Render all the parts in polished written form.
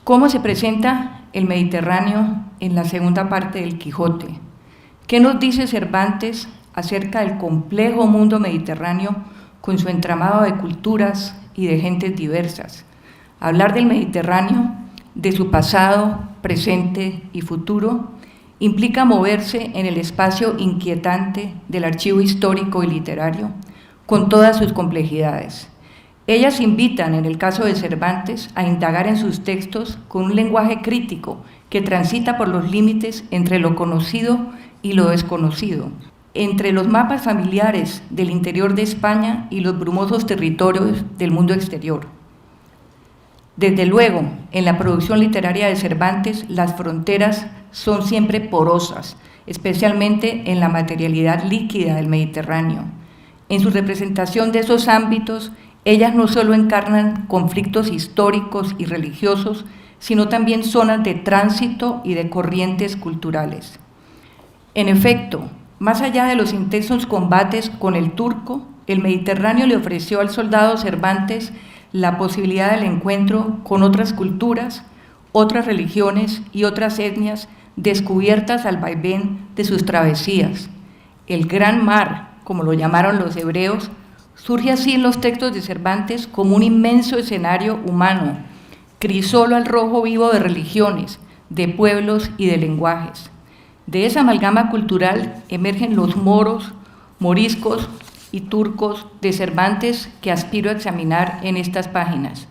¿Cómo se presenta el Mediterráneo en la segunda parte del Quijote? ¿Qué nos dice Cervantes acerca del complejo mundo mediterráneo con su entramado de culturas y de gentes diversas? Hablar del Mediterráneo, de su pasado, presente y futuro, implica moverse en el espacio inquietante del archivo histórico y literario, con todas sus complejidades. Ellas invitan, en el caso de Cervantes, a indagar en sus textos con un lenguaje crítico que transita por los límites entre lo conocido y lo desconocido, entre los mapas familiares del interior de España y los brumosos territorios del mundo exterior. Desde luego, en la producción literaria de Cervantes, las fronteras son siempre porosas, especialmente en la materialidad líquida del Mediterráneo. En su representación de esos ámbitos, ellas no solo encarnan conflictos históricos y religiosos, sino también zonas de tránsito y de corrientes culturales. En efecto, más allá de los intensos combates con el turco, el Mediterráneo le ofreció al soldado Cervantes la posibilidad del encuentro con otras culturas, otras religiones y otras etnias descubiertas al vaivén de sus travesías. El Gran Mar, como lo llamaron los hebreos, surge así en los textos de Cervantes como un inmenso escenario humano, crisol al rojo vivo de religiones, de pueblos y de lenguajes. De esa amalgama cultural emergen los moros, moriscos y turcos de Cervantes que aspiro a examinar en estas páginas.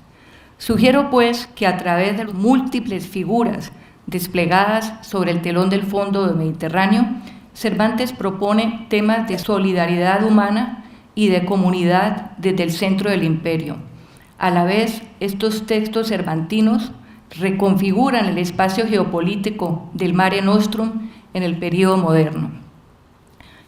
Sugiero, pues, que a través de las múltiples figuras desplegadas sobre el telón del fondo del Mediterráneo, Cervantes propone temas de solidaridad humana y de comunidad desde el centro del imperio. A la vez, estos textos cervantinos reconfiguran el espacio geopolítico del Mare Nostrum en el período moderno.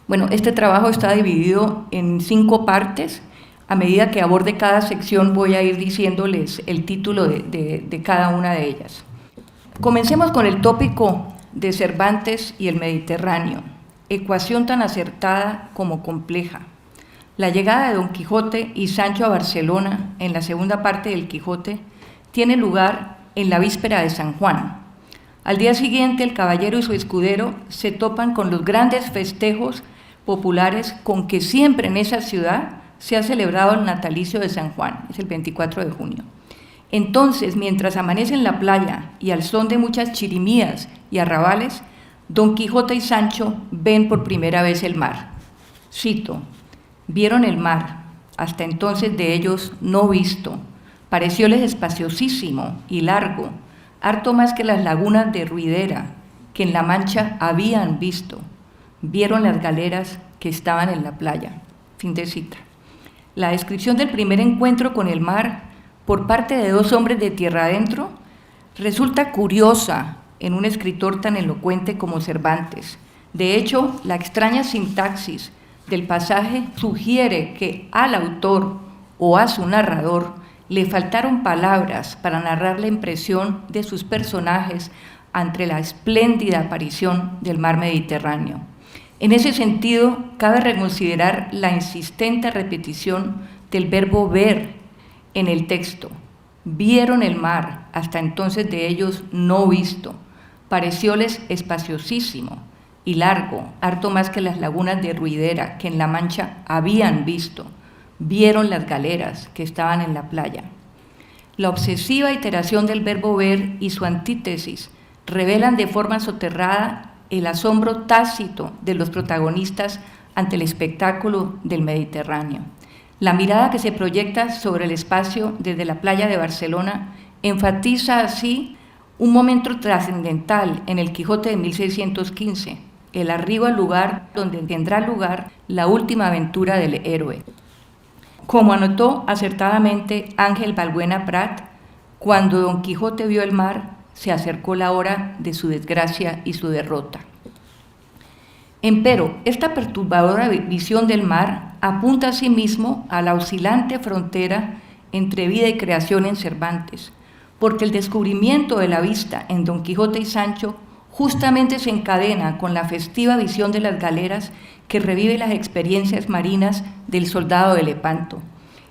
Bueno, este trabajo está dividido en 5 partes. A medida que aborde cada sección voy a ir diciéndoles el título de cada una de ellas. Comencemos con el tópico de Cervantes y el Mediterráneo, ecuación tan acertada como compleja. La llegada de Don Quijote y Sancho a Barcelona, en la segunda parte del Quijote, tiene lugar en la víspera de San Juan. Al día siguiente, el caballero y su escudero se topan con los grandes festejos populares con que siempre en esa ciudad se ha celebrado el natalicio de San Juan, es el 24 de junio. Entonces, mientras amanece en la playa y al son de muchas chirimías y arrabales, Don Quijote y Sancho ven por primera vez el mar. Cito: vieron el mar, hasta entonces de ellos no visto, parecióles espaciosísimo y largo, harto más que las lagunas de Ruidera, que en la Mancha habían visto. Vieron las galeras que estaban en la playa. Fin de cita. La descripción del primer encuentro con el mar por parte de 2 hombres de tierra adentro resulta curiosa en un escritor tan elocuente como Cervantes. De hecho, la extraña sintaxis del pasaje sugiere que al autor o a su narrador le faltaron palabras para narrar la impresión de sus personajes ante la espléndida aparición del mar Mediterráneo. En ese sentido, cabe reconsiderar la insistente repetición del verbo ver en el texto. Vieron el mar, hasta entonces de ellos no visto, parecióles espaciosísimo y largo, harto más que las lagunas de Ruidera, que en la Mancha habían visto. Vieron las galeras que estaban en la playa. La obsesiva iteración del verbo ver y su antítesis revelan de forma soterrada el asombro tácito de los protagonistas ante el espectáculo del Mediterráneo. La mirada que se proyecta sobre el espacio desde la playa de Barcelona enfatiza así un momento trascendental en el Quijote de 1615, el arribo al lugar donde tendrá lugar la última aventura del héroe. Como anotó acertadamente Ángel Valbuena Prat, cuando Don Quijote vio el mar, se acercó la hora de su desgracia y su derrota. Empero, esta perturbadora visión del mar apunta asimismo a la oscilante frontera entre vida y creación en Cervantes, porque el descubrimiento de la vista en Don Quijote y Sancho justamente se encadena con la festiva visión de las galeras que revive las experiencias marinas del soldado de Lepanto.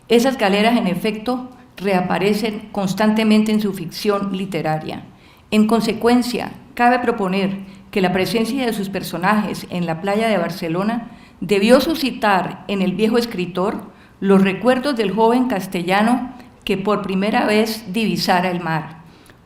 Esas galeras, en efecto, reaparecen constantemente en su ficción literaria. En consecuencia, cabe proponer que la presencia de sus personajes en la playa de Barcelona debió suscitar en el viejo escritor los recuerdos del joven castellano que por primera vez divisara el mar.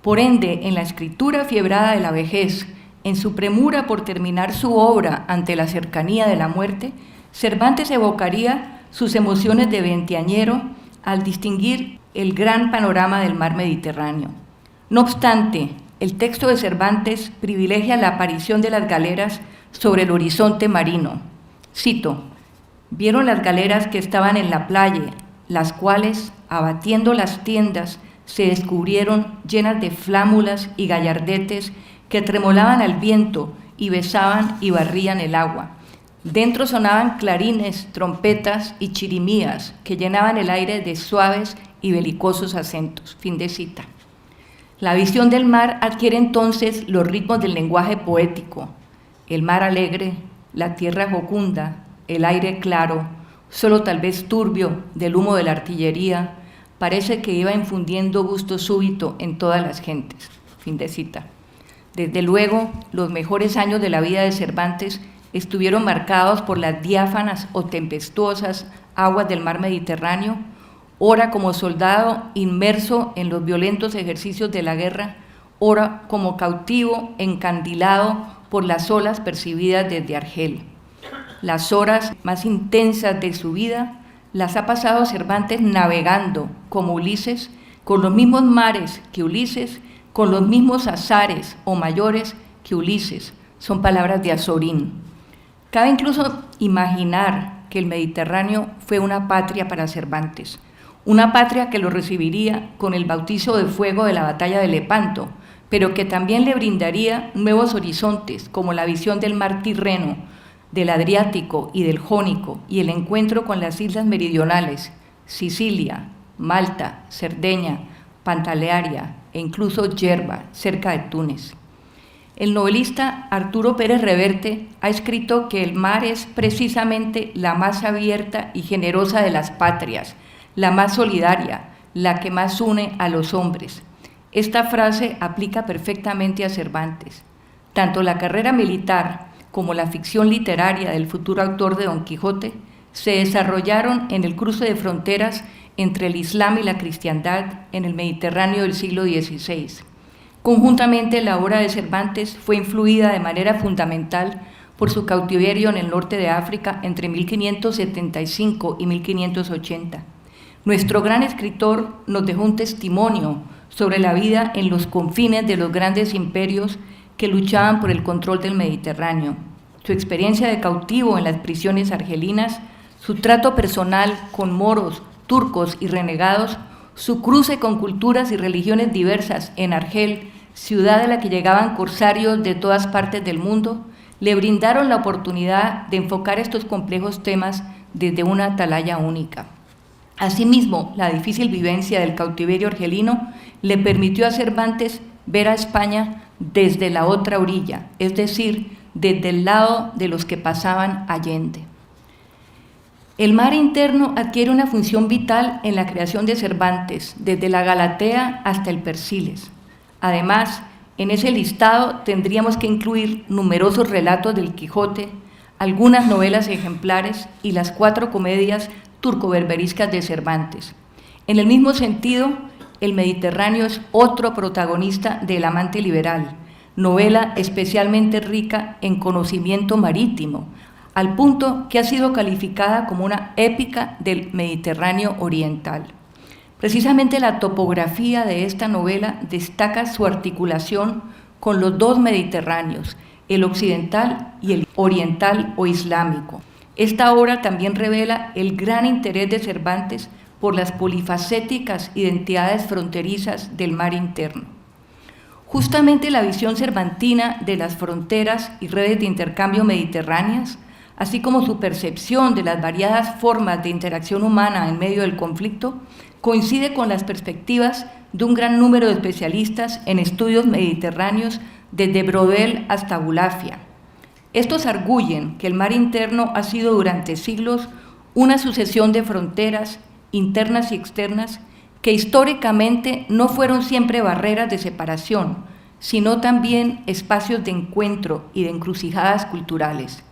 Por ende, en la escritura fiebrada de la vejez, en su premura por terminar su obra ante la cercanía de la muerte, Cervantes evocaría sus emociones de veinteañero al distinguir el gran panorama del mar Mediterráneo. No obstante, el texto de Cervantes privilegia la aparición de las galeras sobre el horizonte marino. Cito: «Vieron las galeras que estaban en la playa, las cuales, abatiendo las tiendas, se descubrieron llenas de flámulas y gallardetes que tremolaban al viento y besaban y barrían el agua. Dentro sonaban clarines, trompetas y chirimías que llenaban el aire de suaves y belicosos acentos». Fin de cita. La visión del mar adquiere entonces los ritmos del lenguaje poético. El mar alegre, la tierra jocunda, el aire claro, solo tal vez turbio del humo de la artillería, parece que iba infundiendo gusto súbito en todas las gentes. Fin de cita. Desde luego, los mejores años de la vida de Cervantes estuvieron marcados por las diáfanas o tempestuosas aguas del mar Mediterráneo, ora como soldado inmerso en los violentos ejercicios de la guerra, ora como cautivo encandilado por las olas percibidas desde Argel. Las horas más intensas de su vida las ha pasado Cervantes navegando, como Ulises, con los mismos mares que Ulises, con los mismos azares o mayores que Ulises. Son palabras de Azorín. Cabe incluso imaginar que el Mediterráneo fue una patria para Cervantes, una patria que lo recibiría con el bautizo de fuego de la batalla de Lepanto, pero que también le brindaría nuevos horizontes, como la visión del mar Tirreno, del Adriático y del Jónico, y el encuentro con las islas meridionales, Sicilia, Malta, Cerdeña, Pantalearia e incluso Yerba, cerca de Túnez. El novelista Arturo Pérez Reverte ha escrito que el mar es precisamente la más abierta y generosa de las patrias, la más solidaria, la que más une a los hombres. Esta frase aplica perfectamente a Cervantes. Tanto la carrera militar como la ficción literaria del futuro autor de Don Quijote se desarrollaron en el cruce de fronteras entre el Islam y la cristiandad en el Mediterráneo del siglo XVI. Conjuntamente, la obra de Cervantes fue influida de manera fundamental por su cautiverio en el norte de África entre 1575 y 1580. Nuestro gran escritor nos dejó un testimonio sobre la vida en los confines de los grandes imperios que luchaban por el control del Mediterráneo. Su experiencia de cautivo en las prisiones argelinas, su trato personal con moros, turcos y renegados, su cruce con culturas y religiones diversas en Argel, ciudad a la que llegaban corsarios de todas partes del mundo, le brindaron la oportunidad de enfocar estos complejos temas desde una atalaya única. Asimismo, la difícil vivencia del cautiverio argelino le permitió a Cervantes ver a España desde la otra orilla, es decir, desde el lado de los que pasaban allende. El mar interno adquiere una función vital en la creación de Cervantes, desde la Galatea hasta el Persiles. Además, en ese listado tendríamos que incluir numerosos relatos del Quijote, algunas novelas ejemplares y las 4 comedias turco-berberiscas de Cervantes. En el mismo sentido, El Mediterráneo es otro protagonista de El amante liberal, novela especialmente rica en conocimiento marítimo, al punto que ha sido calificada como una épica del Mediterráneo oriental. Precisamente la topografía de esta novela destaca su articulación con los 2 Mediterráneos, el occidental y el oriental o islámico. Esta obra también revela el gran interés de Cervantes por las polifacéticas identidades fronterizas del mar interno. Justamente la visión cervantina de las fronteras y redes de intercambio mediterráneas, así como su percepción de las variadas formas de interacción humana en medio del conflicto, coincide con las perspectivas de un gran número de especialistas en estudios mediterráneos desde Brodel hasta Bulafia. Estos arguyen que el mar interno ha sido durante siglos una sucesión de fronteras internas y externas que históricamente no fueron siempre barreras de separación, sino también espacios de encuentro y de encrucijadas culturales.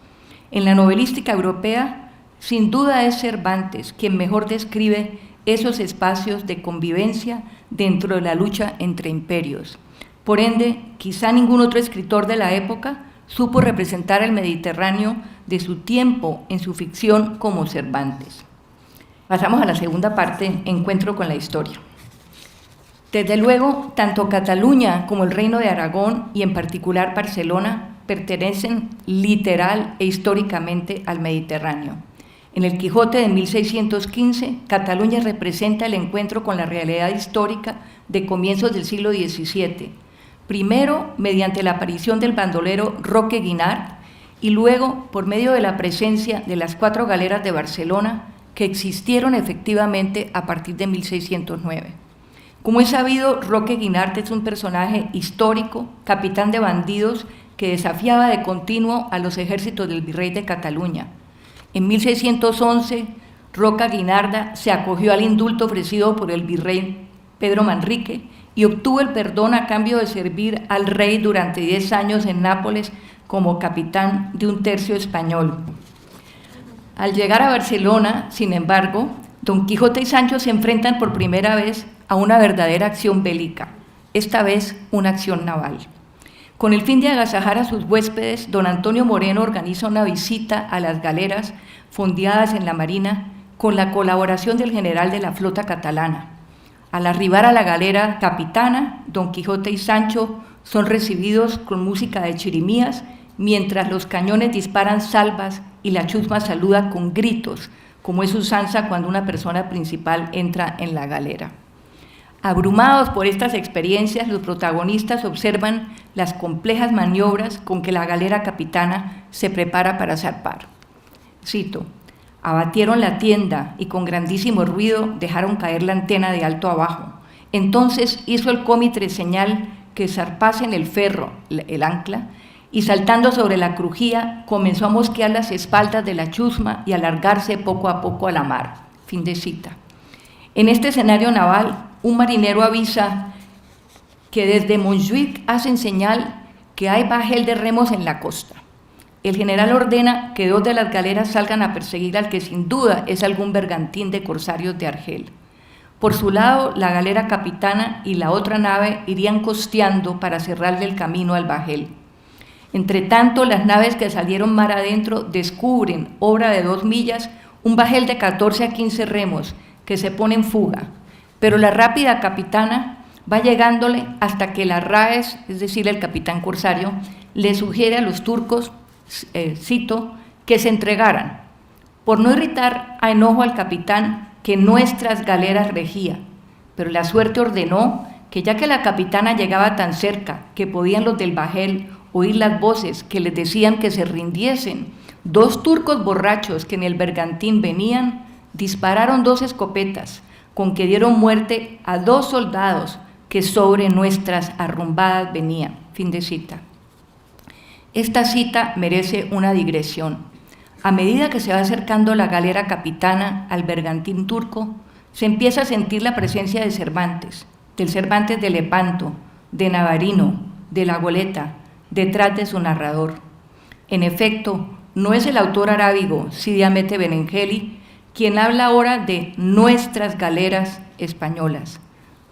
En la novelística europea, sin duda es Cervantes quien mejor describe esos espacios de convivencia dentro de la lucha entre imperios. Por ende, quizá ningún otro escritor de la época supo representar el Mediterráneo de su tiempo en su ficción como Cervantes. Pasamos a la segunda parte, encuentro con la historia. Desde luego, tanto Cataluña como el Reino de Aragón, y en particular Barcelona, pertenecen literal e históricamente al Mediterráneo. En el Quijote de 1615, Cataluña representa el encuentro con la realidad histórica de comienzos del siglo XVII, primero mediante la aparición del bandolero Roque Guinart y luego por medio de la presencia de las 4 galeras de Barcelona que existieron efectivamente a partir de 1609. Como es sabido, Roque Guinart es un personaje histórico, capitán de bandidos que desafiaba de continuo a los ejércitos del virrey de Cataluña. En 1611, Roca Guinarda se acogió al indulto ofrecido por el virrey Pedro Manrique y obtuvo el perdón a cambio de servir al rey durante 10 años en Nápoles como capitán de un tercio español. Al llegar a Barcelona, sin embargo, Don Quijote y Sancho se enfrentan por primera vez a una verdadera acción bélica, esta vez una acción naval. Con el fin de agasajar a sus huéspedes, don Antonio Moreno organiza una visita a las galeras fondeadas en la Marina con la colaboración del general de la flota catalana. Al arribar a la galera capitana, don Quijote y Sancho son recibidos con música de chirimías, mientras los cañones disparan salvas y la chusma saluda con gritos, como es usanza cuando una persona principal entra en la galera. Abrumados por estas experiencias, los protagonistas observan las complejas maniobras con que la galera capitana se prepara para zarpar. Cito: abatieron la tienda y con grandísimo ruido dejaron caer la antena de alto abajo. Entonces hizo el cómitre señal que zarpasen el ferro, el ancla, y saltando sobre la crujía comenzó a mosquear las espaldas de la chusma y alargarse poco a poco a la mar. Fin de cita. En este escenario naval, un marinero avisa que desde Montjuïc hacen señal que hay bajel de remos en la costa. El general ordena que 2 de las galeras salgan a perseguir al que sin duda es algún bergantín de corsarios de Argel. Por su lado, la galera capitana y la otra nave irían costeando para cerrarle el camino al bajel. Entretanto, las naves que salieron mar adentro descubren, obra de 2 millas, un bajel de 14 a 15 remos que se pone en fuga, pero la rápida capitana va llegándole hasta que la Raes, es decir, el capitán corsario, le sugiere a los turcos, cito, que se entregaran, por no irritar a enojo al capitán que nuestras galeras regía, pero la suerte ordenó que ya que la capitana llegaba tan cerca que podían los del bajel oír las voces que les decían que se rindiesen, 2 turcos borrachos que en el bergantín venían, dispararon 2 escopetas, con que dieron muerte a 2 soldados que sobre nuestras arrumbadas venían. Fin de cita. Esta cita merece una digresión. A medida que se va acercando la galera capitana al bergantín turco, se empieza a sentir la presencia de Cervantes, del Cervantes de Lepanto, de Navarino, de la Goleta, detrás de su narrador. En efecto, no es el autor arábigo Cide Hamete Benengeli quien habla ahora de nuestras galeras españolas,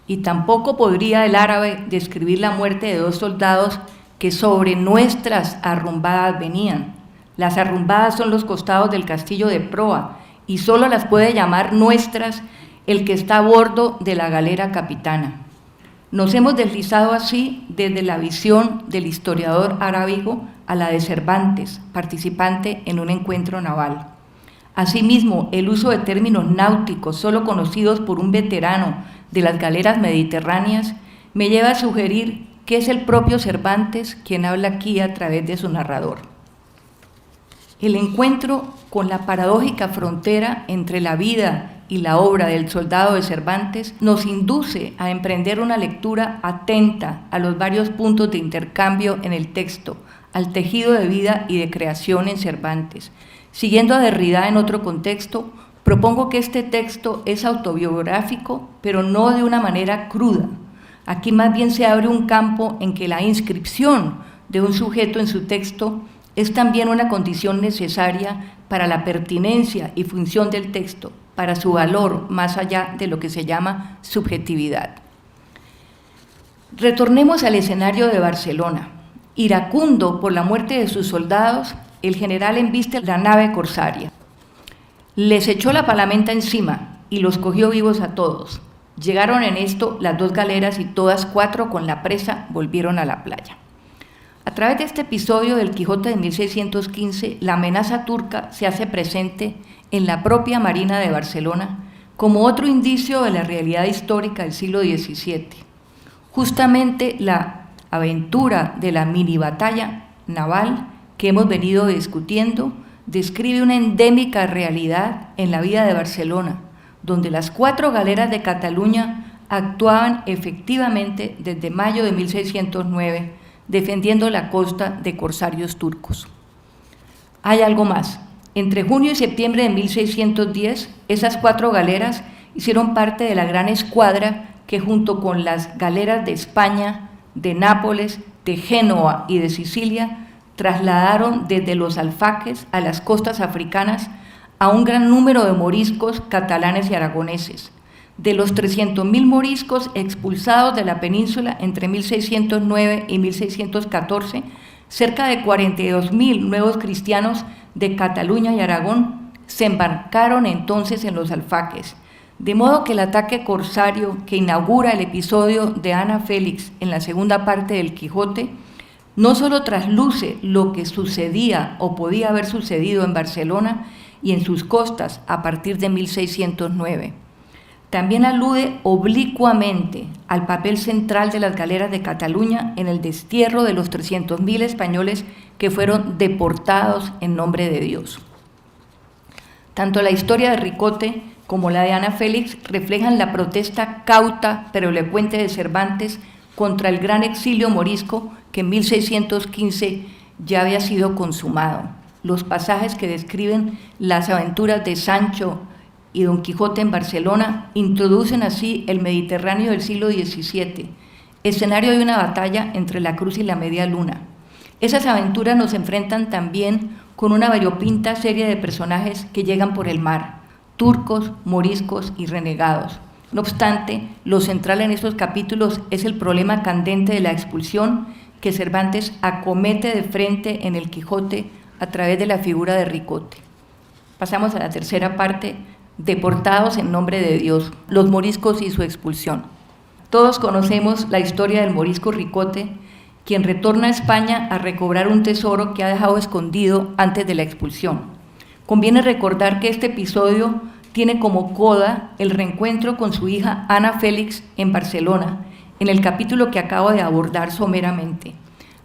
y tampoco podría el árabe describir la muerte de 2 soldados que sobre nuestras arrumbadas venían. Las arrumbadas son los costados del castillo de proa, y solo las puede llamar nuestras el que está a bordo de la galera capitana. Nos hemos deslizado así desde la visión del historiador arábigo a la de Cervantes, participante en un encuentro naval. Asimismo, el uso de términos náuticos solo conocidos por un veterano de las galeras mediterráneas me lleva a sugerir que es el propio Cervantes quien habla aquí a través de su narrador. El encuentro con la paradójica frontera entre la vida y la obra del soldado de Cervantes nos induce a emprender una lectura atenta a los varios puntos de intercambio en el texto, al tejido de vida y de creación en Cervantes. Siguiendo a Derrida en otro contexto, Propongo que este texto es autobiográfico, pero no de una manera cruda. Aquí más bien se abre un campo en que la inscripción de un sujeto en su texto es también una condición necesaria para la pertinencia y función del texto, para su valor más allá de lo que se llama subjetividad. Retornemos al escenario de Barcelona. Iracundo por la muerte de sus soldados, el general embiste la nave corsaria. Les echó la palamenta encima y los cogió vivos a todos. Llegaron en esto las 2 galeras y todas 4 con la presa volvieron a la playa. A través de este episodio del Quijote de 1615, la amenaza turca se hace presente en la propia Marina de Barcelona como otro indicio de la realidad histórica del siglo XVII. Justamente la aventura de la mini batalla naval que hemos venido discutiendo describe una endémica realidad en la vida de Barcelona, donde las 4 galeras de Cataluña actuaban efectivamente desde mayo de 1609, defendiendo la costa de corsarios turcos. Hay algo más. Entre junio y septiembre de 1610, esas 4 galeras hicieron parte de la gran escuadra que junto con las galeras de España, de Nápoles, de Génova y de Sicilia, trasladaron desde los alfaques a las costas africanas a un gran número de moriscos catalanes y aragoneses. De los 300.000 moriscos expulsados de la península entre 1609 y 1614, cerca de 42.000 nuevos cristianos de Cataluña y Aragón se embarcaron entonces en los alfaques, de modo que el ataque corsario que inaugura el episodio de Ana Félix en la segunda parte del Quijote no solo trasluce lo que sucedía o podía haber sucedido en Barcelona y en sus costas a partir de 1609, también alude oblicuamente al papel central de las galeras de Cataluña en el destierro de los 300.000 españoles que fueron deportados en nombre de Dios. Tanto la historia de Ricote como la de Ana Félix reflejan la protesta cauta pero elocuente de Cervantes contra el gran exilio morisco que en 1615 ya había sido consumado. Los pasajes que describen las aventuras de Sancho y Don Quijote en Barcelona introducen así el Mediterráneo del siglo XVII, escenario de una batalla entre la Cruz y la Media Luna. Esas aventuras nos enfrentan también con una variopinta serie de personajes que llegan por el mar, turcos, moriscos y renegados. No obstante, lo central en estos capítulos es el problema candente de la expulsión que Cervantes acomete de frente en el Quijote a través de la figura de Ricote. Pasamos a la tercera parte, deportados en nombre de Dios, los moriscos y su expulsión. Todos conocemos la historia del morisco Ricote, quien retorna a España a recobrar un tesoro que ha dejado escondido antes de la expulsión. Conviene recordar que este episodio tiene como coda el reencuentro con su hija Ana Félix en Barcelona, en el capítulo que acabo de abordar someramente.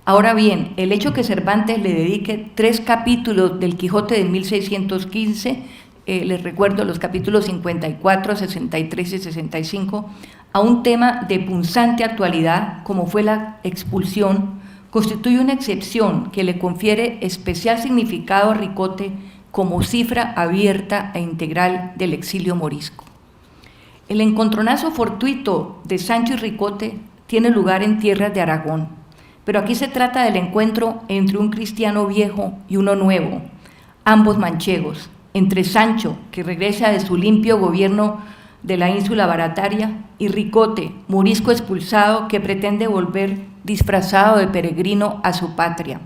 Ahora bien, el hecho que Cervantes le dedique 3 capítulos del Quijote de 1615, les recuerdo los capítulos 54, 63 y 65, a un tema de punzante actualidad como fue la expulsión, constituye una excepción que le confiere especial significado a Ricote como cifra abierta e integral del exilio morisco. El encontronazo fortuito de Sancho y Ricote tiene lugar en tierras de Aragón, pero aquí se trata del encuentro entre un cristiano viejo y uno nuevo, ambos manchegos, entre Sancho, que regresa de su limpio gobierno de la ínsula barataria, y Ricote, morisco expulsado que pretende volver disfrazado de peregrino a su patria.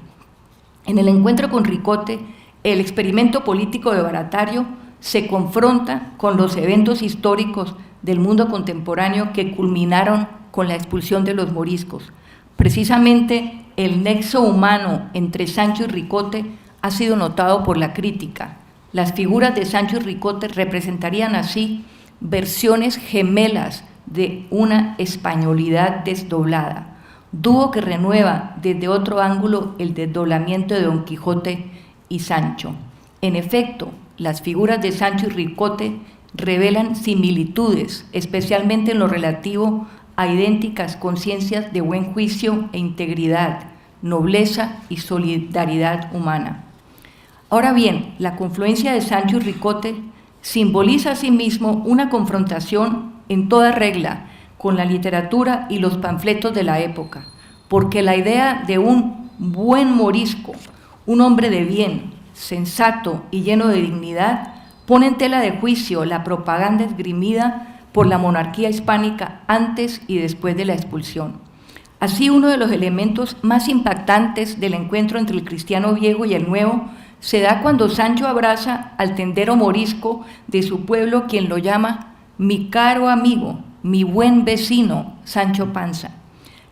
En el encuentro con Ricote, el experimento político de Baratario se confronta con los eventos históricos del mundo contemporáneo que culminaron con la expulsión de los moriscos. Precisamente el nexo humano entre Sancho y Ricote ha sido notado por la crítica. Las figuras de Sancho y Ricote representarían así versiones gemelas de una españolidad desdoblada, dúo que renueva desde otro ángulo el desdoblamiento de Don Quijote y Sancho. En efecto, las figuras de Sancho y Ricote revelan similitudes, especialmente en lo relativo a idénticas conciencias de buen juicio e integridad, nobleza y solidaridad humana. Ahora bien, la confluencia de Sancho y Ricote simboliza asimismo una confrontación en toda regla con la literatura y los panfletos de la época, porque la idea de un buen morisco, un hombre de bien, sensato y lleno de dignidad, pone en tela de juicio la propaganda esgrimida por la monarquía hispánica antes y después de la expulsión. Así, uno de los elementos más impactantes del encuentro entre el cristiano viejo y el nuevo se da cuando Sancho abraza al tendero morisco de su pueblo, quien lo llama mi caro amigo, mi buen vecino, Sancho Panza.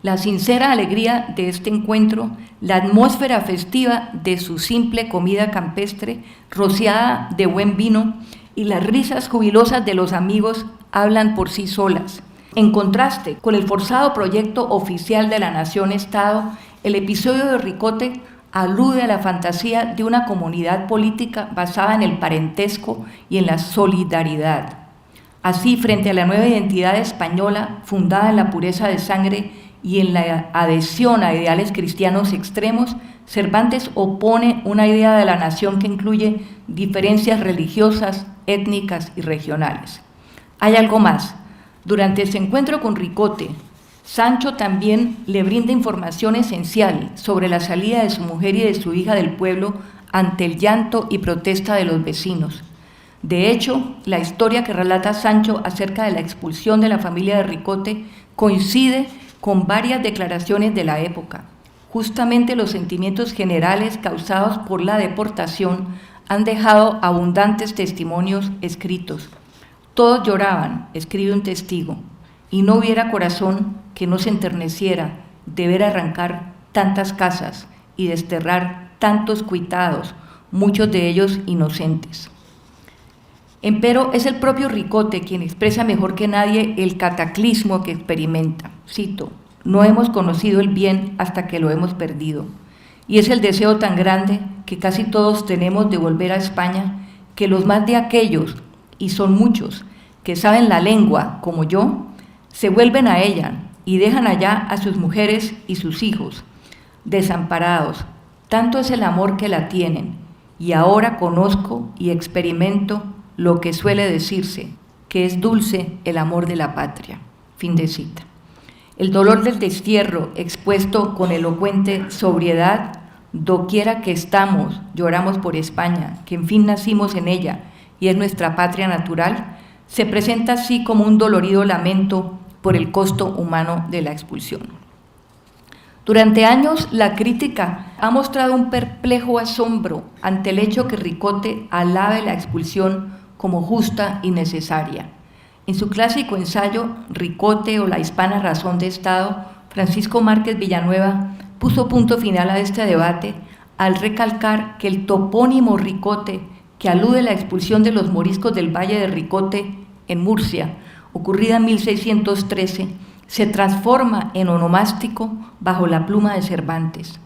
La sincera alegría de este encuentro, la atmósfera festiva de su simple comida campestre, rociada de buen vino, y las risas jubilosas de los amigos hablan por sí solas. En contraste con el forzado proyecto oficial de la nación-estado, el episodio de Ricote alude a la fantasía de una comunidad política basada en el parentesco y en la solidaridad. Así, frente a la nueva identidad española, fundada en la pureza de sangre y en la adhesión a ideales cristianos extremos, Cervantes opone una idea de la nación que incluye diferencias religiosas, étnicas y regionales. Hay algo más. Durante ese encuentro con Ricote, Sancho también le brinda información esencial sobre la salida de su mujer y de su hija del pueblo ante el llanto y protesta de los vecinos. De hecho, la historia que relata Sancho acerca de la expulsión de la familia de Ricote coincide con varias declaraciones de la época. Justamente los sentimientos generales causados por la deportación han dejado abundantes testimonios escritos. Todos lloraban, escribe un testigo, y no hubiera corazón que no se enterneciera de ver arrancar tantas casas y desterrar tantos cuitados, muchos de ellos inocentes. Empero es el propio Ricote quien expresa mejor que nadie el cataclismo que experimenta. Cito: no hemos conocido el bien hasta que lo hemos perdido, y es el deseo tan grande que casi todos tenemos de volver a España, que los más de aquellos, y son muchos, que saben la lengua, como yo, se vuelven a ella y dejan allá a sus mujeres y sus hijos, desamparados. Tanto es el amor que la tienen, y ahora conozco y experimento lo que suele decirse, que es dulce el amor de la patria. Fin de cita. El dolor del destierro, expuesto con elocuente sobriedad, doquiera que estamos, lloramos por España, que en fin nacimos en ella y es nuestra patria natural, se presenta así como un dolorido lamento por el costo humano de la expulsión. Durante años, la crítica ha mostrado un perplejo asombro ante el hecho que Ricote alabe la expulsión como justa y necesaria. En su clásico ensayo, Ricote o la hispana razón de Estado, Francisco Márquez Villanueva puso punto final a este debate al recalcar que el topónimo Ricote, que alude a la expulsión de los moriscos del Valle de Ricote en Murcia, ocurrida en 1613, se transforma en onomástico bajo la pluma de Cervantes.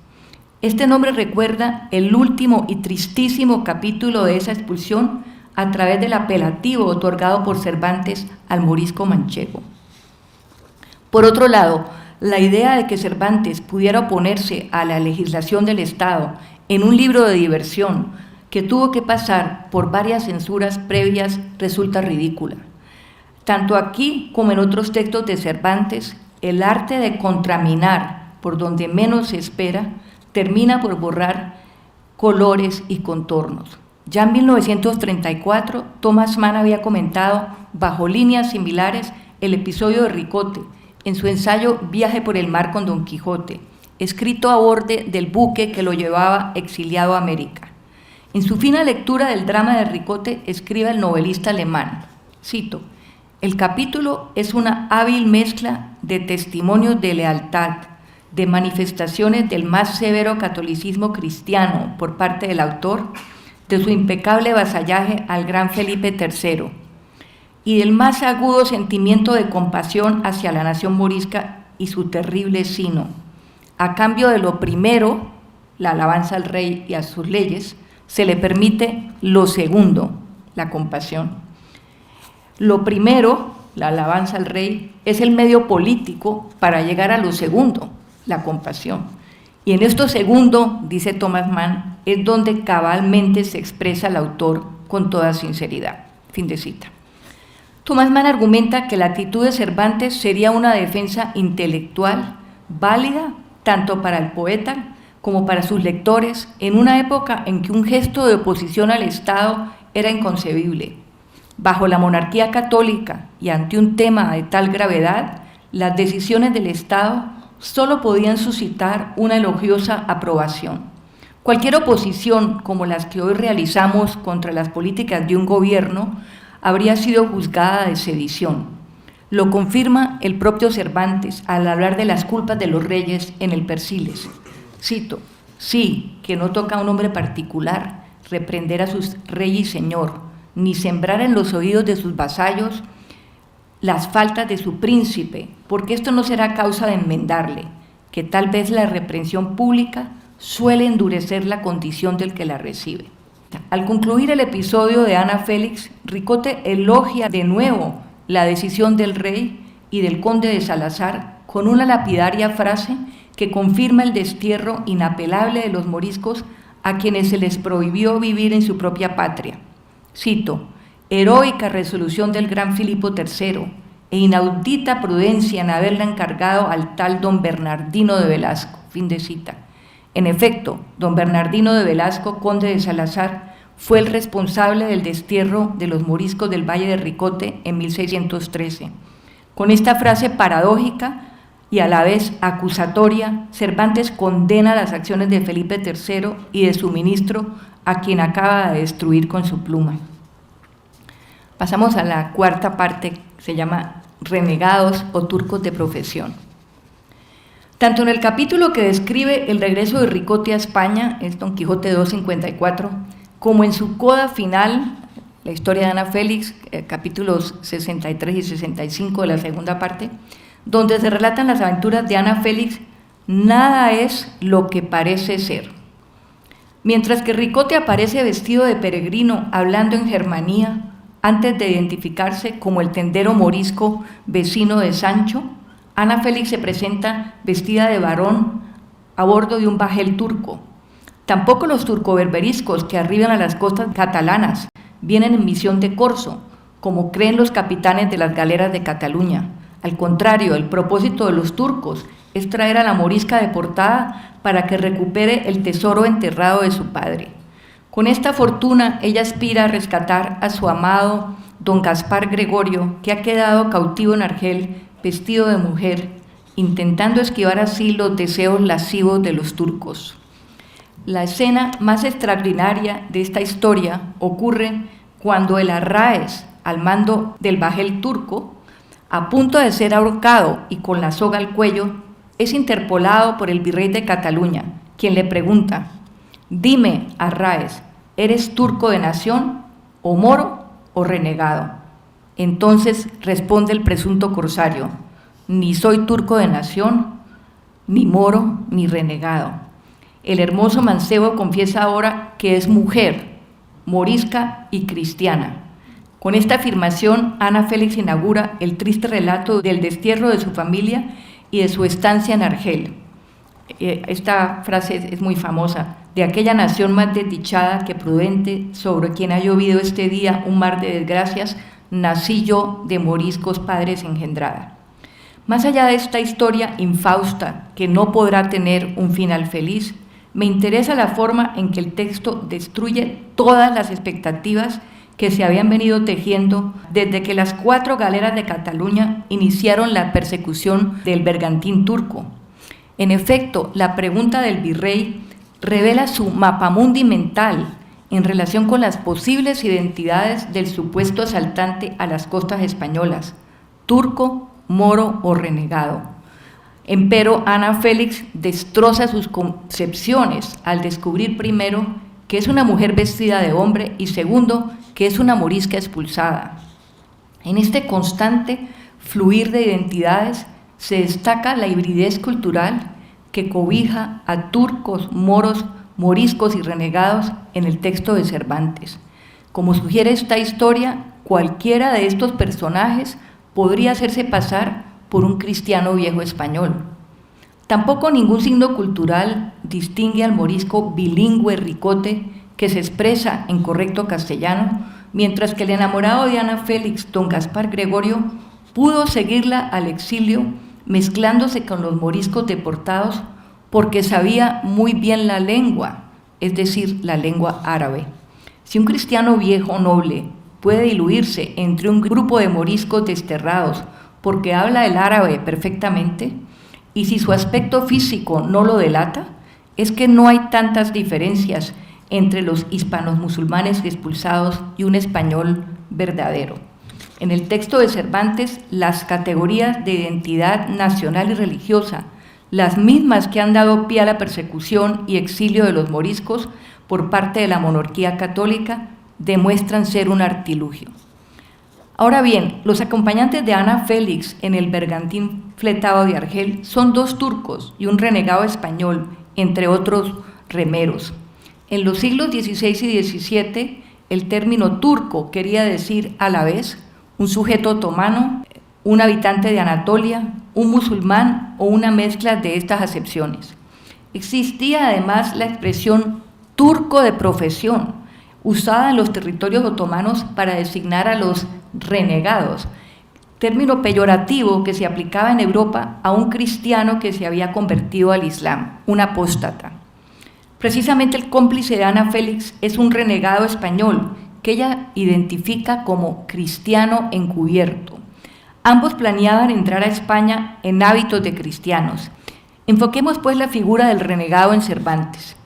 Este nombre recuerda el último y tristísimo capítulo de esa expulsión a través del apelativo otorgado por Cervantes al morisco manchego. Por otro lado, la idea de que Cervantes pudiera oponerse a la legislación del Estado en un libro de diversión que tuvo que pasar por varias censuras previas resulta ridícula. Tanto aquí como en otros textos de Cervantes, el arte de contraminar por donde menos se espera termina por borrar colores y contornos. Ya en 1934, Thomas Mann había comentado, bajo líneas similares, el episodio de Ricote, en su ensayo Viaje por el mar con Don Quijote, escrito a borde del buque que lo llevaba exiliado a América. En su fina lectura del drama de Ricote, escribe el novelista alemán, cito: el capítulo es una hábil mezcla de testimonios de lealtad, de manifestaciones del más severo catolicismo cristiano por parte del autor, de su impecable vasallaje al gran Felipe III, y del más agudo sentimiento de compasión hacia la nación morisca y su terrible sino. A cambio de lo primero, la alabanza al rey y a sus leyes, se le permite lo segundo, la compasión. Lo primero, la alabanza al rey, es el medio político para llegar a lo segundo, la compasión. Y en esto segundo, dice Thomas Mann, es donde cabalmente se expresa el autor con toda sinceridad. Fin de cita. Tomás Mann argumenta que la actitud de Cervantes sería una defensa intelectual válida tanto para el poeta como para sus lectores en una época en que un gesto de oposición al Estado era inconcebible. Bajo la monarquía católica y ante un tema de tal gravedad, las decisiones del Estado solo podían suscitar una elogiosa aprobación. Cualquier oposición, como las que hoy realizamos contra las políticas de un gobierno, habría sido juzgada de sedición. Lo confirma el propio Cervantes al hablar de las culpas de los reyes en el Persiles. Cito: sí, que no toca a un hombre particular reprender a su rey y señor, ni sembrar en los oídos de sus vasallos las faltas de su príncipe, porque esto no será causa de enmendarle, que tal vez la reprensión pública suele endurecer la condición del que la recibe. Al concluir el episodio de Ana Félix, Ricote elogia de nuevo la decisión del rey y del conde de Salazar con una lapidaria frase que confirma el destierro inapelable de los moriscos a quienes se les prohibió vivir en su propia patria. Cito: heroica resolución del gran Filipo III e inaudita prudencia en haberla encargado al tal don Bernardino de Velasco. Fin de cita. En efecto, don Bernardino de Velasco, conde de Salazar, fue el responsable del destierro de los moriscos del Valle de Ricote en 1613. Con esta frase paradójica y a la vez acusatoria, Cervantes condena las acciones de Felipe III y de su ministro, a quien acaba de destruir con su pluma. Pasamos a la cuarta parte, que se llama Renegados o turcos de profesión. Tanto en el capítulo que describe el regreso de Ricote a España, es Don Quijote 254, como en su coda final, la historia de Ana Félix, capítulos 63 y 65 de la segunda parte, donde se relatan las aventuras de Ana Félix, nada es lo que parece ser. Mientras que Ricote aparece vestido de peregrino hablando en germanía, antes de identificarse como el tendero morisco vecino de Sancho, Ana Félix se presenta vestida de varón a bordo de un bajel turco. Tampoco los turcoberberiscos que arriban a las costas catalanas vienen en misión de corso, como creen los capitanes de las galeras de Cataluña. Al contrario, el propósito de los turcos es traer a la morisca deportada para que recupere el tesoro enterrado de su padre. Con esta fortuna, ella aspira a rescatar a su amado don Gaspar Gregorio, que ha quedado cautivo en Argel, vestido de mujer, intentando esquivar así los deseos lascivos de los turcos. La escena más extraordinaria de esta historia ocurre cuando el Arráez, al mando del bajel turco, a punto de ser ahorcado y con la soga al cuello, es interpolado por el virrey de Cataluña, quien le pregunta: dime, Arráez, ¿eres turco de nación, o moro, o renegado? Entonces responde el presunto corsario: ni soy turco de nación, ni moro, ni renegado. El hermoso mancebo confiesa ahora que es mujer, morisca y cristiana. Con esta afirmación, Ana Félix inaugura el triste relato del destierro de su familia y de su estancia en Argel. Esta frase es muy famosa: de aquella nación más desdichada que prudente, sobre quien ha llovido este día un mar de desgracias, nací yo de moriscos padres engendrada. Más allá de esta historia infausta, que no podrá tener un final feliz, me interesa la forma en que el texto destruye todas las expectativas que se habían venido tejiendo desde que las 4 galeras de Cataluña iniciaron la persecución del bergantín turco. En efecto, la pregunta del virrey revela su mapamundi mental en relación con las posibles identidades del supuesto asaltante a las costas españolas: turco, moro o renegado. Empero, Ana Félix destroza sus concepciones al descubrir, primero, que es una mujer vestida de hombre, y segundo, que es una morisca expulsada. En este constante fluir de identidades se destaca la hibridez cultural que cobija a turcos, moros, moriscos y renegados en el texto de Cervantes. Como sugiere esta historia, cualquiera de estos personajes podría hacerse pasar por un cristiano viejo español. Tampoco ningún signo cultural distingue al morisco bilingüe Ricote, que se expresa en correcto castellano, mientras que el enamorado de Ana Félix, don Gaspar Gregorio, pudo seguirla al exilio mezclándose con los moriscos deportados porque sabía muy bien la lengua, es decir, la lengua árabe. Si un cristiano viejo noble puede diluirse entre un grupo de moriscos desterrados porque habla el árabe perfectamente, y si su aspecto físico no lo delata, es que no hay tantas diferencias entre los hispanos musulmanes expulsados y un español verdadero. En el texto de Cervantes, las categorías de identidad nacional y religiosa, las mismas que han dado pie a la persecución y exilio de los moriscos por parte de la monarquía católica, demuestran ser un artilugio. Ahora bien, los acompañantes de Ana Félix en el bergantín fletado de Argel son 2 turcos y un renegado español, entre otros remeros. En los siglos XVI y XVII, el término turco quería decir a la vez un sujeto otomano, un habitante de Anatolia, un musulmán o una mezcla de estas acepciones. Existía además la expresión turco de profesión, usada en los territorios otomanos para designar a los renegados, término peyorativo que se aplicaba en Europa a un cristiano que se había convertido al Islam, un apóstata. Precisamente el cómplice de Ana Félix es un renegado español que ella identifica como cristiano encubierto. Ambos planeaban entrar a España en hábitos de cristianos. Enfoquemos pues la figura del renegado en Cervantes.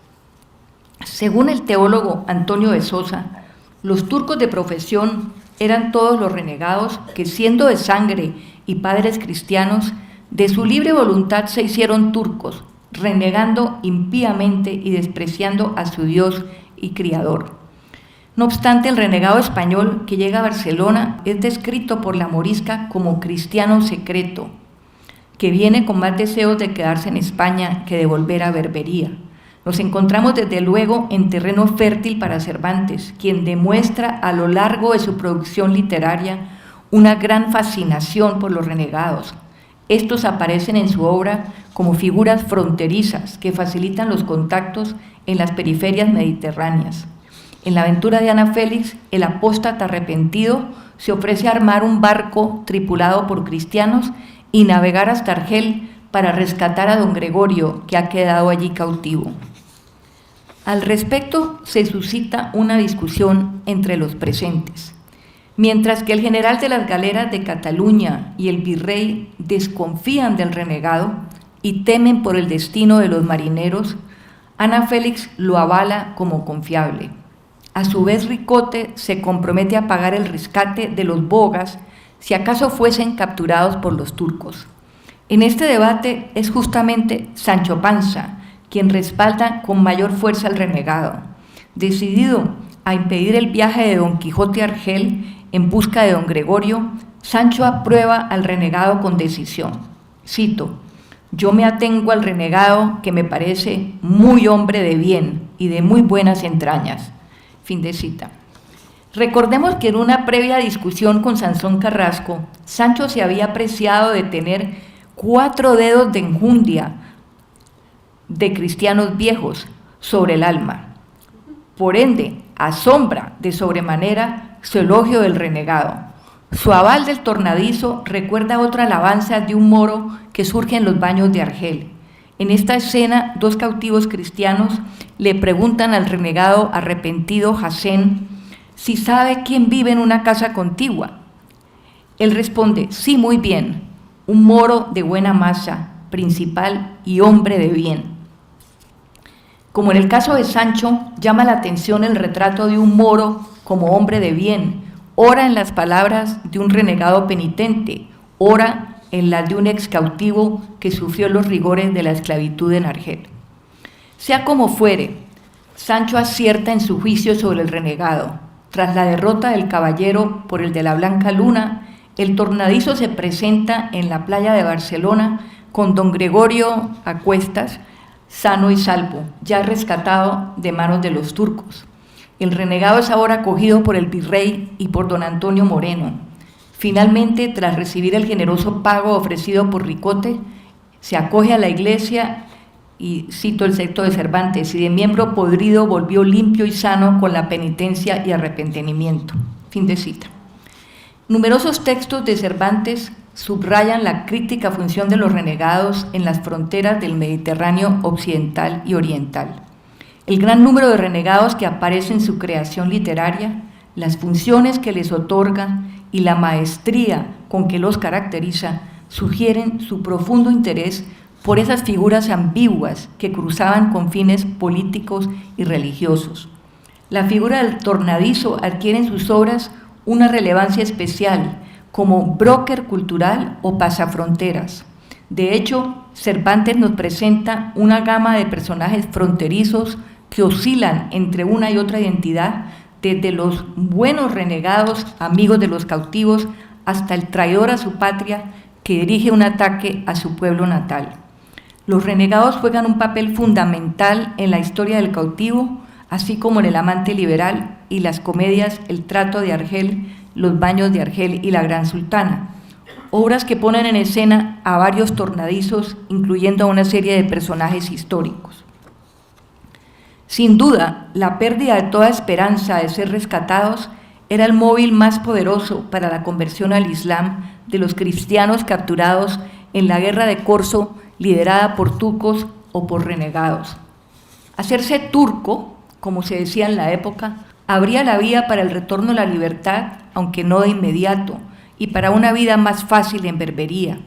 Según el teólogo Antonio de Sosa, los turcos de profesión eran todos los renegados que, siendo de sangre y padres cristianos, de su libre voluntad se hicieron turcos, renegando impíamente y despreciando a su Dios y Criador. No obstante, el renegado español que llega a Barcelona es descrito por la morisca como cristiano secreto, que viene con más deseos de quedarse en España que de volver a Berbería. Nos encontramos desde luego en terreno fértil para Cervantes, quien demuestra a lo largo de su producción literaria una gran fascinación por los renegados. Estos aparecen en su obra como figuras fronterizas que facilitan los contactos en las periferias mediterráneas. En la aventura de Ana Félix, el apóstata arrepentido se ofrece a armar un barco tripulado por cristianos y navegar hasta Argel para rescatar a don Gregorio, que ha quedado allí cautivo. Al respecto, se suscita una discusión entre los presentes. Mientras que el general de las galeras de Cataluña y el virrey desconfían del renegado y temen por el destino de los marineros, Ana Félix lo avala como confiable. A su vez, Ricote se compromete a pagar el rescate de los bogas si acaso fuesen capturados por los turcos. En este debate es justamente Sancho Panza quien respalda con mayor fuerza al renegado. Decidido a impedir el viaje de don Quijote a Argel en busca de don Gregorio, Sancho aprueba al renegado con decisión. Cito: «Yo me atengo al renegado que me parece muy hombre de bien y de muy buenas entrañas». Fin de cita. Recordemos que en una previa discusión con Sansón Carrasco, Sancho se había apreciado de tener 4 dedos de enjundia de cristianos viejos sobre el alma. Por ende, asombra de sobremanera su elogio del renegado. Su aval del tornadizo recuerda otra alabanza de un moro que surge en los baños de Argel. En esta escena, 2 cautivos cristianos le preguntan al renegado arrepentido Jasén si sabe quién vive en una casa contigua. Él responde: sí, muy bien, un moro de buena masa, principal y hombre de bien. Como en el caso de Sancho, llama la atención el retrato de un moro como hombre de bien, ora en las palabras de un renegado penitente, ora en las de un ex cautivo que sufrió los rigores de la esclavitud en Argel. Sea como fuere, Sancho acierta en su juicio sobre el renegado. Tras la derrota del caballero por el de la Blanca Luna, el tornadizo se presenta en la playa de Barcelona con don Gregorio a cuestas, sano y salvo, ya rescatado de manos de los turcos. El renegado es ahora acogido por el virrey y por don Antonio Moreno. Finalmente, tras recibir el generoso pago ofrecido por Ricote, se acoge a la iglesia y, cito el texto de Cervantes, y de miembro podrido volvió limpio y sano con la penitencia y arrepentimiento. Fin de cita. Numerosos textos de Cervantes subrayan la crítica función de los renegados en las fronteras del Mediterráneo occidental y oriental. El gran número de renegados que aparece en su creación literaria, las funciones que les otorga y la maestría con que los caracteriza sugieren su profundo interés por esas figuras ambiguas que cruzaban con fines políticos y religiosos. La figura del tornadizo adquiere en sus obras una relevancia especial como broker cultural o pasafronteras. De hecho, Cervantes nos presenta una gama de personajes fronterizos que oscilan entre una y otra identidad, desde los buenos renegados, amigos de los cautivos, hasta el traidor a su patria que dirige un ataque a su pueblo natal. Los renegados juegan un papel fundamental en la historia del cautivo, así como en El amante liberal y las comedias El trato de Argel, Los baños de Argel y La gran sultana, obras que ponen en escena a varios tornadizos, incluyendo a una serie de personajes históricos. Sin duda, la pérdida de toda esperanza de ser rescatados era el móvil más poderoso para la conversión al Islam de los cristianos capturados en la guerra de Corso, liderada por turcos o por renegados. Hacerse turco, como se decía en la época, abría la vía para el retorno a la libertad, aunque no de inmediato, y para una vida más fácil en Berbería.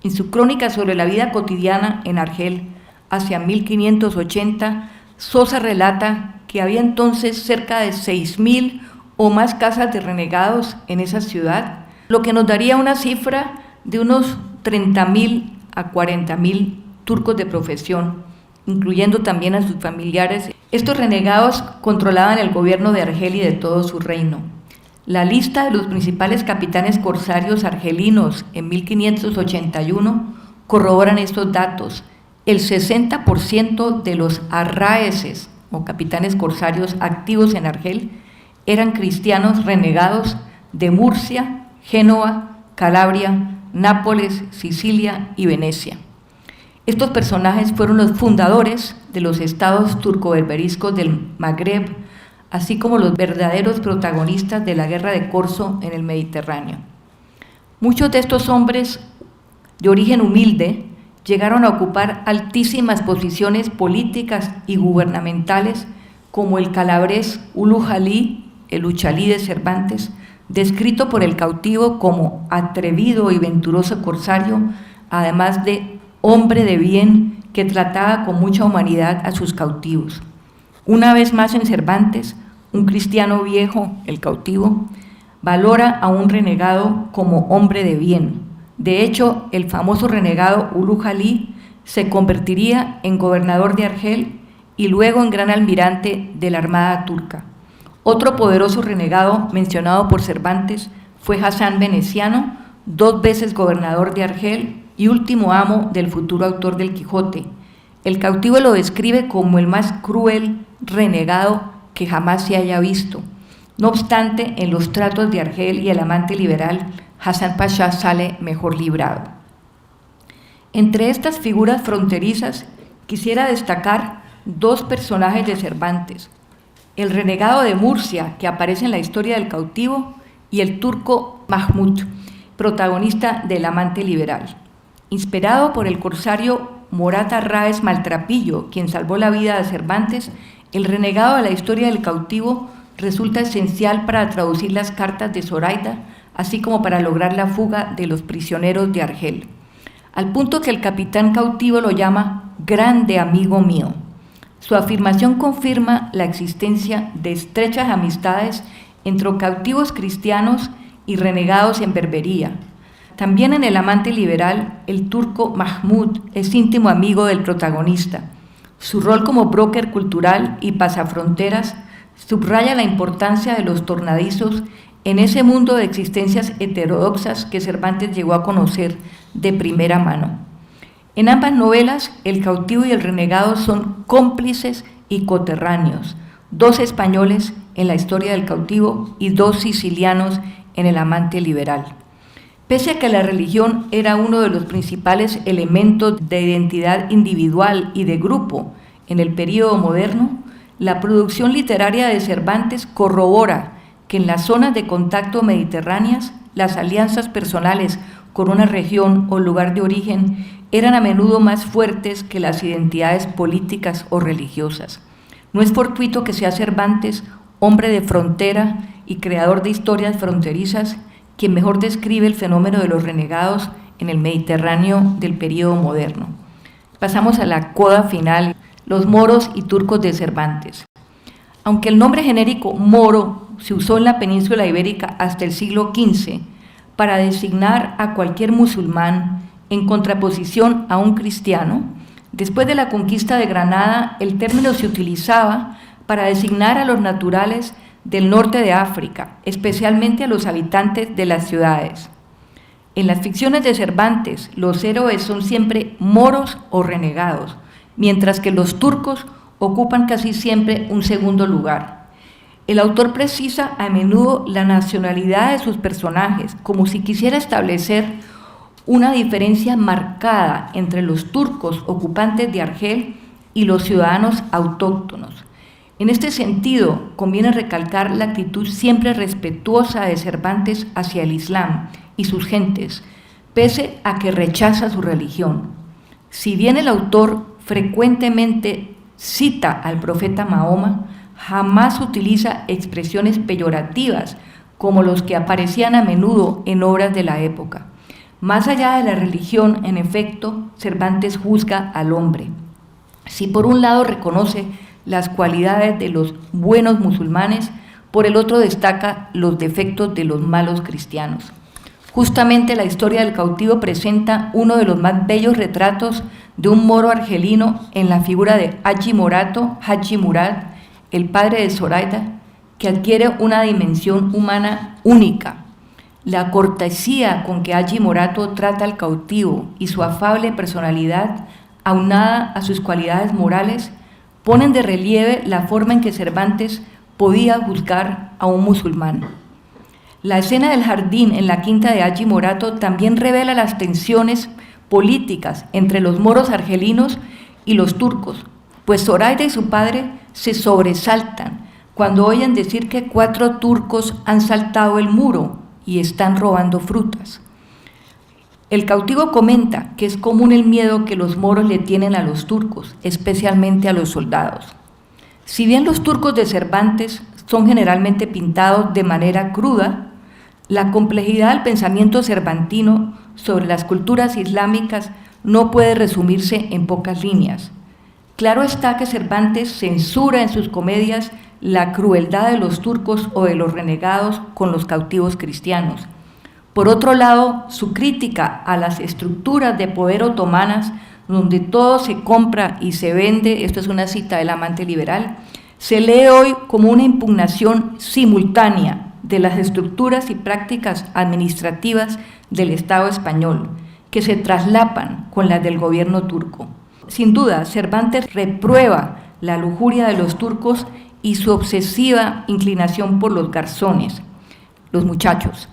En su crónica sobre la vida cotidiana en Argel, hacia 1580, Sosa relata que había entonces cerca de 6.000 o más casas de renegados en esa ciudad, lo que nos daría una cifra de unos 30.000 a 40.000 turcos de profesión, incluyendo también a sus familiares. Estos renegados controlaban el gobierno de Argel y de todo su reino. La lista de los principales capitanes corsarios argelinos en 1581 corroboran estos datos. El 60% de los arráeces o capitanes corsarios activos en Argel eran cristianos renegados de Murcia, Génova, Calabria, Nápoles, Sicilia y Venecia. Estos personajes fueron los fundadores de los estados turco-berberiscos del Magreb, así como los verdaderos protagonistas de la guerra de Corso en el Mediterráneo. Muchos de estos hombres de origen humilde llegaron a ocupar altísimas posiciones políticas y gubernamentales, como el calabrés Ulu Jalí, el Uchalí de Cervantes, descrito por el cautivo como atrevido y venturoso corsario, además de hombre de bien que trataba con mucha humanidad a sus cautivos. Una vez más en Cervantes, un cristiano viejo, el cautivo, valora a un renegado como hombre de bien. De hecho, el famoso renegado Ulu Jalí se convertiría en gobernador de Argel y luego en gran almirante de la armada turca. Otro poderoso renegado mencionado por Cervantes fue Hasán Veneciano, 2 veces gobernador de Argel y último amo del futuro autor del Quijote. El cautivo lo describe como el más cruel renegado que jamás se haya visto. No obstante, en los tratos de Argel y El amante liberal, Hasan Pasha sale mejor librado. Entre estas figuras fronterizas, quisiera destacar 2 personajes de Cervantes: el renegado de Murcia, que aparece en la historia del cautivo, y el turco Mahmud, protagonista del amante liberal. Inspirado por el corsario Morat Arráez Maltrapillo, quien salvó la vida de Cervantes, el renegado de la historia del cautivo resulta esencial para traducir las cartas de Zoraida, así como para lograr la fuga de los prisioneros de Argel, al punto que el capitán cautivo lo llama grande amigo mío. Su afirmación confirma la existencia de estrechas amistades entre cautivos cristianos y renegados en Berbería. También en El amante liberal, el turco Mahmud es íntimo amigo del protagonista. Su rol como broker cultural y pasafronteras subraya la importancia de los tornadizos en ese mundo de existencias heterodoxas que Cervantes llegó a conocer de primera mano. En ambas novelas, el cautivo y el renegado son cómplices y coterráneos, 2 españoles en la historia del cautivo y 2 sicilianos en El amante liberal. Pese a que la religión era uno de los principales elementos de identidad individual y de grupo en el período moderno, la producción literaria de Cervantes corrobora que en las zonas de contacto mediterráneas las alianzas personales con una región o lugar de origen eran a menudo más fuertes que las identidades políticas o religiosas. No es fortuito que sea Cervantes, hombre de frontera y creador de historias fronterizas, quien mejor describe el fenómeno de los renegados en el Mediterráneo del período moderno. Pasamos a la coda final, los moros y turcos de Cervantes. Aunque el nombre genérico moro se usó en la península ibérica hasta el siglo XV para designar a cualquier musulmán en contraposición a un cristiano, después de la conquista de Granada el término se utilizaba para designar a los naturales del norte de África, especialmente a los habitantes de las ciudades. En las ficciones de Cervantes, los héroes son siempre moros o renegados, mientras que los turcos ocupan casi siempre un segundo lugar. El autor precisa a menudo la nacionalidad de sus personajes, como si quisiera establecer una diferencia marcada entre los turcos ocupantes de Argel y los ciudadanos autóctonos. En este sentido, conviene recalcar la actitud siempre respetuosa de Cervantes hacia el Islam y sus gentes, pese a que rechaza su religión. Si bien el autor frecuentemente cita al profeta Mahoma, jamás utiliza expresiones peyorativas como los que aparecían a menudo en obras de la época. Más allá de la religión, en efecto, Cervantes juzga al hombre. Si por un lado reconoce las cualidades de los buenos musulmanes, por el otro destaca los defectos de los malos cristianos. Justamente la historia del cautivo presenta uno de los más bellos retratos de un moro argelino en la figura de Haji Murad, el padre de Zoraida, que adquiere una dimensión humana única. La cortesía con que Haji Morato trata al cautivo y su afable personalidad, aunada a sus cualidades morales, ponen de relieve la forma en que Cervantes podía juzgar a un musulmán. La escena del jardín en la quinta de Haji Morato también revela las tensiones políticas entre los moros argelinos y los turcos, pues Zoraida y su padre se sobresaltan cuando oyen decir que 4 turcos han saltado el muro y están robando frutas. El cautivo comenta que es común el miedo que los moros le tienen a los turcos, especialmente a los soldados. Si bien los turcos de Cervantes son generalmente pintados de manera cruda, la complejidad del pensamiento cervantino sobre las culturas islámicas no puede resumirse en pocas líneas. Claro está que Cervantes censura en sus comedias la crueldad de los turcos o de los renegados con los cautivos cristianos. Por otro lado, su crítica a las estructuras de poder otomanas, donde todo se compra y se vende, esto es una cita del amante liberal, se lee hoy como una impugnación simultánea de las estructuras y prácticas administrativas del Estado español, que se traslapan con las del gobierno turco. Sin duda, Cervantes reprueba la lujuria de los turcos y su obsesiva inclinación por los garzones, los muchachos.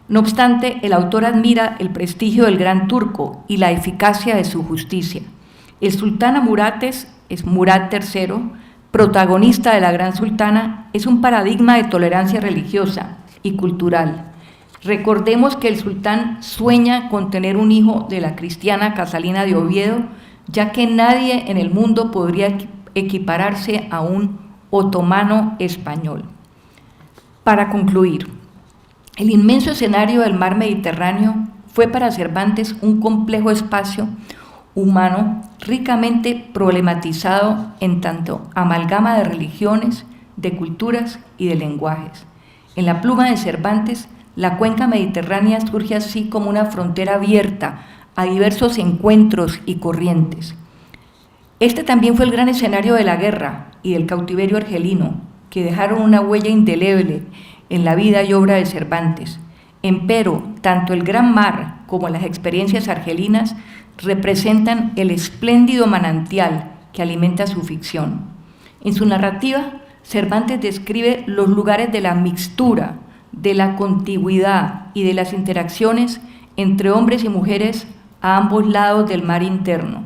No obstante, el autor admira el prestigio del gran turco y la eficacia de su justicia. El sultán Amurates es Murad III, protagonista de la Gran Sultana, es un paradigma de tolerancia religiosa y cultural. Recordemos que el sultán sueña con tener un hijo de la cristiana Catalina de Oviedo, ya que nadie en el mundo podría equipararse a un otomano español. Para concluir, el inmenso escenario del mar Mediterráneo fue para Cervantes un complejo espacio humano ricamente problematizado en tanto amalgama de religiones, de culturas y de lenguajes. En la pluma de Cervantes, la cuenca mediterránea surge así como una frontera abierta a diversos encuentros y corrientes. Este también fue el gran escenario de la guerra y del cautiverio argelino, que dejaron una huella indeleble en la vida y obra de Cervantes. Empero, tanto el gran mar como las experiencias argelinas representan el espléndido manantial que alimenta su ficción. En su narrativa, Cervantes describe los lugares de la mixtura, de la contigüidad y de las interacciones entre hombres y mujeres a ambos lados del mar interno.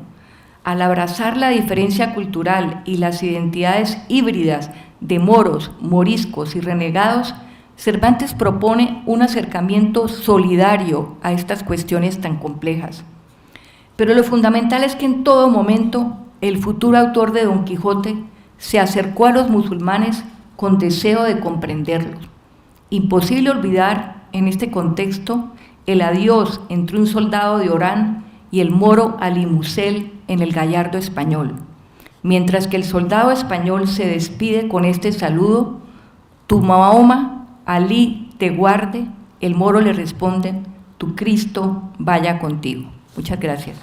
Al abrazar la diferencia cultural y las identidades híbridas de moros, moriscos y renegados, Cervantes propone un acercamiento solidario a estas cuestiones tan complejas. Pero lo fundamental es que en todo momento el futuro autor de Don Quijote se acercó a los musulmanes con deseo de comprenderlos. Imposible olvidar en este contexto el adiós entre un soldado de Orán y el moro Ali Musel en el Gallardo español. Mientras que el soldado español se despide con este saludo: tu Mahoma, Alí te guarde, el moro le responde: tu Cristo vaya contigo. Muchas gracias.